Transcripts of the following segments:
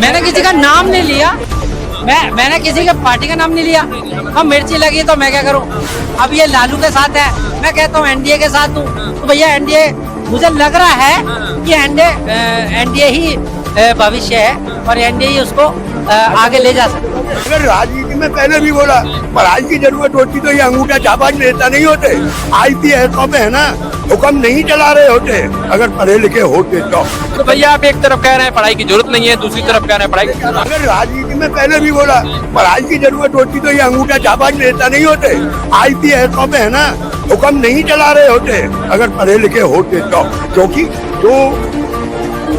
मैंने किसी का नाम नहीं लिया, मैंने किसी के पार्टी का नाम नहीं लिया। अब मिर्ची लगी तो मैं क्या करूं? अब ये लालू के साथ है, मैं कहता हूँ एनडीए के साथ हूँ, तो भैया एनडीए मुझे लग रहा है कि एनडीए ही भविष्य है और एनडीए ही उसको आगे ले जा सकता है। अगर राजनीति में पहले भी बोला पढ़ाई की जरूरत होती तो ये अंगूठा छापा नेता नहीं होते। आईपीएस में है ना हुक्म नहीं चला रहे होते अगर पढ़े लिखे होते तो भैया आप एक तरफ कह रहे हैं पढ़ाई की जरूरत नहीं है, दूसरी तरफ कह रहे हैं पढ़ाई। अगर राजनीति में पहले भी बोला पढ़ाई की जरूरत होती तो ये अंगूठा छापा नेता नहीं होते। आईपीएस में है ना हुक्म नहीं चला रहे होते अगर पढ़े लिखे होते तो, क्योंकि जो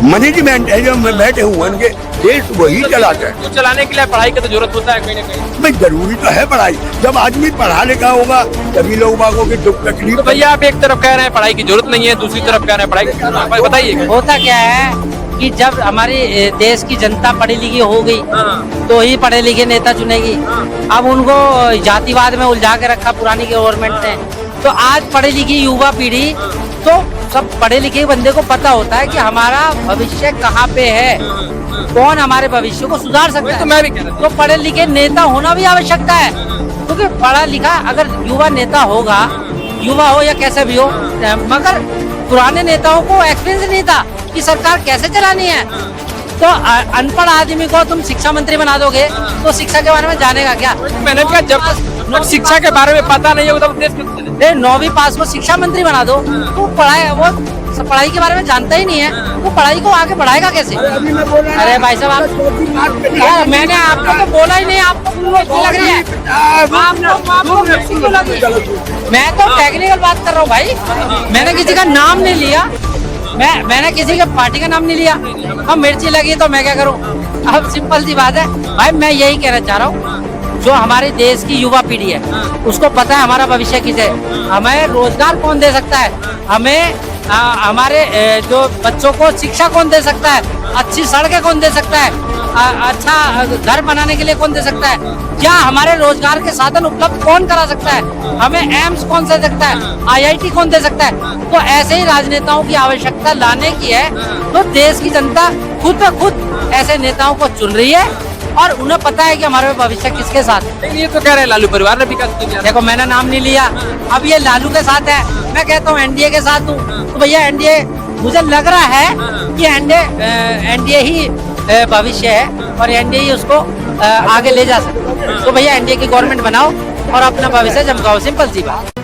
मैनेजमेंट है जो बैठे हुए उनके देश वही चलाते हैं। तो चलाने के लिए पढ़ाई की तो जरूरत होता है कहीं ना कहीं। भाई जरूरी तो है पढ़ाई, जब आदमी पढ़ा लिखा होगा तभी लोग बागों की दुख तकलीफ। तो भैया आप एक तरफ कह रहे हैं पढ़ाई की जरूरत नहीं है, दूसरी तरफ कह रहे हैं पढ़ाई। बताइए होता क्या है कि जब हमारी देश की जनता पढ़ी लिखी हो गई तो ही पढ़े लिखे नेता चुनेगी। अब उनको जातिवाद में उलझा के रखा पुरानी गवर्नमेंट ने, तो आज पढ़ी लिखी युवा पीढ़ी तो सब पढ़े लिखे बंदे को पता होता है कि हमारा भविष्य कहाँ पे है, कौन हमारे भविष्य को सुधार सकता है। तो मैं भी कह रहा हूं। तो पढ़े लिखे नेता होना भी आवश्यकता है, क्योंकि पढ़ा लिखा अगर युवा नेता होगा, युवा हो या कैसे भी हो, मगर पुराने नेताओं को एक्सपीरियंस नहीं था कि सरकार कैसे चलानी है। तो अनपढ़ आदमी को तुम शिक्षा मंत्री बना दोगे तो शिक्षा के बारे में जानेगा क्या? मैंने कहा जब शिक्षा के बारे में पता नहीं होगा तब देश में 9वीं पास को शिक्षा मंत्री बना दो, तो पढ़ाई के बारे में जानता ही नहीं है, तो पढ़ाई को आगे बढ़ाएगा कैसे? अरे भाई साहब आप मैंने आपको तो बोला ही नहीं, आपको अच्छी लग रही है, आपको अच्छी क्यों लगी? मैं तो टेक्निकल बात कर रहा हूँ भाई, मैंने किसी का नाम नहीं लिया, मैंने किसी के पार्टी का नाम नहीं लिया। अब मिर्ची लगी तो मैं क्या करूं? अब सिंपल सी बात है भाई, मैं यही कहना चाह रहा हूँ, जो हमारे देश की युवा पीढ़ी है उसको पता है हमारा भविष्य किसे है, हमें रोजगार कौन दे सकता है, हमें हमारे जो बच्चों को शिक्षा कौन दे सकता है, अच्छी सड़कें कौन दे सकता है, अच्छा घर बनाने के लिए कौन दे सकता है, क्या हमारे रोजगार के साधन उपलब्ध कौन करा सकता है, हमें एम्स कौन दे सकता है, आईआईटी कौन दे सकता है। तो ऐसे ही राजनेताओं की आवश्यकता लाने की है, तो देश की जनता खुद ब खुद ऐसे नेताओं को चुन रही है और उन्हें पता है कि हमारे भविष्य किसके साथ है। ये तो कह रहे हैं लालू परिवार ने विकास किया। देखो मैंने नाम नहीं लिया, अब ये लालू के साथ है, मैं कहता हूँ एनडीए के साथ हूँ, तो भैया एनडीए मुझे लग रहा है कि एनडीए ही भविष्य है और एनडीए ही उसको आगे ले जा सकता है। तो भैया एनडीए की गवर्नमेंट बनाओ और अपना भविष्य चमकाओ, सिंपल सी बात।